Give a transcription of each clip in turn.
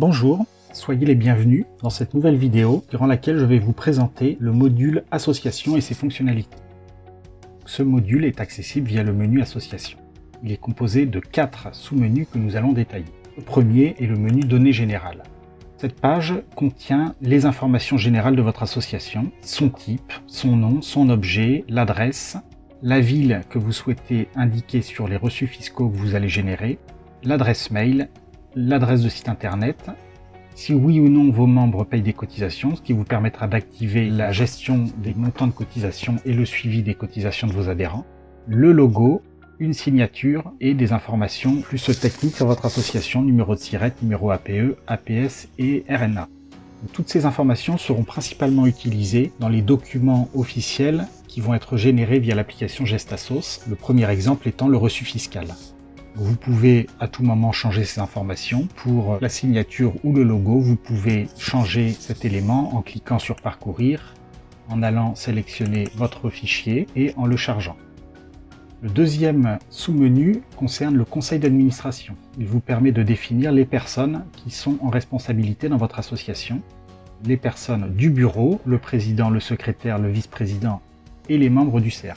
Bonjour, soyez les bienvenus dans cette nouvelle vidéo durant laquelle je vais vous présenter le module Association et ses fonctionnalités. Ce module est accessible via le menu Association. Il est composé de 4 sous-menus que nous allons détailler. Le premier est le menu Données générales. Cette page contient les informations générales de votre association, son type, son nom, son objet, l'adresse, la ville que vous souhaitez indiquer sur les reçus fiscaux que vous allez générer, l'adresse mail, l'adresse de site internet, si oui ou non vos membres payent des cotisations, ce qui vous permettra d'activer la gestion des montants de cotisation et le suivi des cotisations de vos adhérents, le logo, une signature et des informations plus techniques sur votre association, numéro de SIRET, numéro APE, APS et RNA. Toutes ces informations seront principalement utilisées dans les documents officiels qui vont être générés via l'application Gestassos, le premier exemple étant le reçu fiscal. Vous pouvez à tout moment changer ces informations. Pour la signature ou le logo, vous pouvez changer cet élément en cliquant sur Parcourir, en allant sélectionner votre fichier et en le chargeant. Le deuxième sous-menu concerne le conseil d'administration. Il vous permet de définir les personnes qui sont en responsabilité dans votre association, les personnes du bureau, le président, le secrétaire, le vice-président et les membres du CA.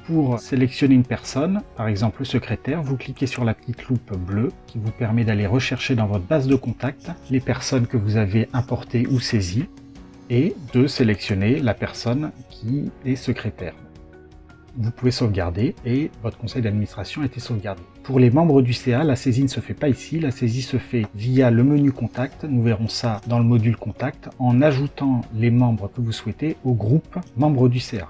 Pour sélectionner une personne, par exemple le secrétaire, vous cliquez sur la petite loupe bleue qui vous permet d'aller rechercher dans votre base de contacts les personnes que vous avez importées ou saisies et de sélectionner la personne qui est secrétaire. Vous pouvez sauvegarder et votre conseil d'administration a été sauvegardé. Pour les membres du CA, la saisie ne se fait pas ici, la saisie se fait via le menu Contact, nous verrons ça dans le module Contact, en ajoutant les membres que vous souhaitez au groupe membres du CA.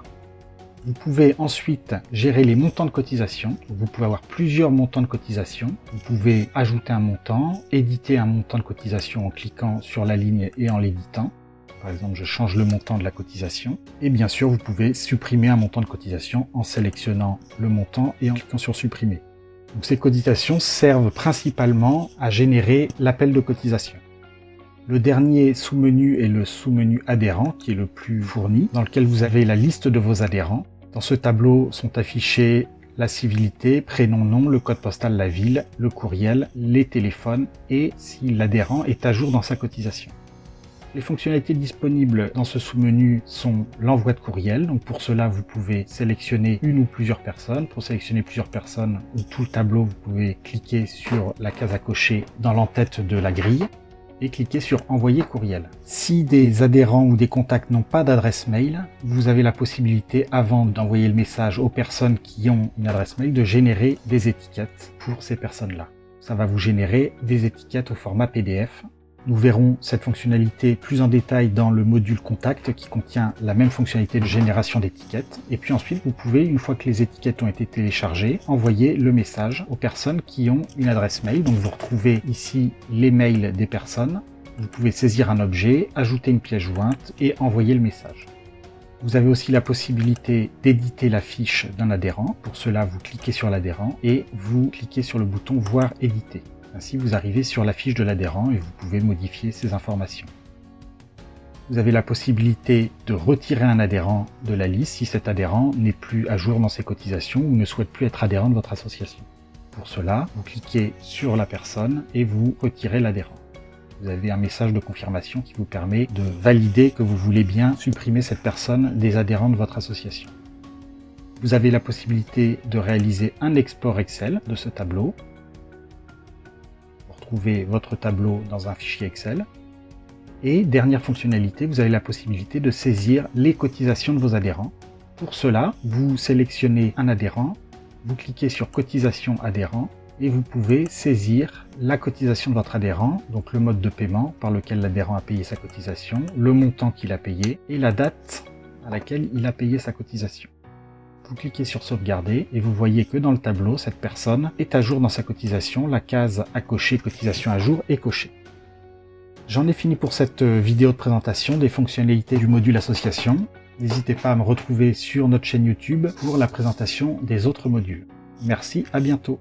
Vous pouvez ensuite gérer les montants de cotisation. Vous pouvez avoir plusieurs montants de cotisation. Vous pouvez ajouter un montant, éditer un montant de cotisation en cliquant sur la ligne et en l'éditant. Par exemple, je change le montant de la cotisation. Et bien sûr, vous pouvez supprimer un montant de cotisation en sélectionnant le montant et en cliquant sur Supprimer. Donc, ces cotisations servent principalement à générer l'appel de cotisation. Le dernier sous-menu est le sous-menu adhérent, qui est le plus fourni, dans lequel vous avez la liste de vos adhérents. Dans ce tableau sont affichés la civilité, prénom, nom, le code postal, la ville, le courriel, les téléphones et si l'adhérent est à jour dans sa cotisation. Les fonctionnalités disponibles dans ce sous-menu sont l'envoi de courriel. Donc pour cela, vous pouvez sélectionner une ou plusieurs personnes. Pour sélectionner plusieurs personnes ou tout le tableau, vous pouvez cliquer sur la case à cocher dans l'entête de la grille et cliquez sur Envoyer courriel. Si des adhérents ou des contacts n'ont pas d'adresse mail, vous avez la possibilité, avant d'envoyer le message aux personnes qui ont une adresse mail, de générer des étiquettes pour ces personnes-là. Ça va vous générer des étiquettes au format PDF. Nous verrons cette fonctionnalité plus en détail dans le module Contact qui contient la même fonctionnalité de génération d'étiquettes. Et puis ensuite, vous pouvez, une fois que les étiquettes ont été téléchargées, envoyer le message aux personnes qui ont une adresse mail. Donc vous retrouvez ici les mails des personnes. Vous pouvez saisir un objet, ajouter une pièce jointe et envoyer le message. Vous avez aussi la possibilité d'éditer la fiche d'un adhérent. Pour cela, vous cliquez sur l'adhérent et vous cliquez sur le bouton Voir éditer. Ainsi, vous arrivez sur la fiche de l'adhérent et vous pouvez modifier ces informations. Vous avez la possibilité de retirer un adhérent de la liste si cet adhérent n'est plus à jour dans ses cotisations ou ne souhaite plus être adhérent de votre association. Pour cela, vous cliquez sur la personne et vous retirez l'adhérent. Vous avez un message de confirmation qui vous permet de valider que vous voulez bien supprimer cette personne des adhérents de votre association. Vous avez la possibilité de réaliser un export Excel de ce tableau. Trouvez votre tableau dans un fichier Excel. Et dernière fonctionnalité, vous avez la possibilité de saisir les cotisations de vos adhérents. Pour cela, vous sélectionnez un adhérent, vous cliquez sur Cotisation adhérent et vous pouvez saisir la cotisation de votre adhérent, donc le mode de paiement par lequel l'adhérent a payé sa cotisation, le montant qu'il a payé et la date à laquelle il a payé sa cotisation. Vous cliquez sur Sauvegarder et vous voyez que dans le tableau, cette personne est à jour dans sa cotisation. La case à cocher Cotisation à jour est cochée. J'en ai fini pour cette vidéo de présentation des fonctionnalités du module Association. N'hésitez pas à me retrouver sur notre chaîne YouTube pour la présentation des autres modules. Merci, à bientôt.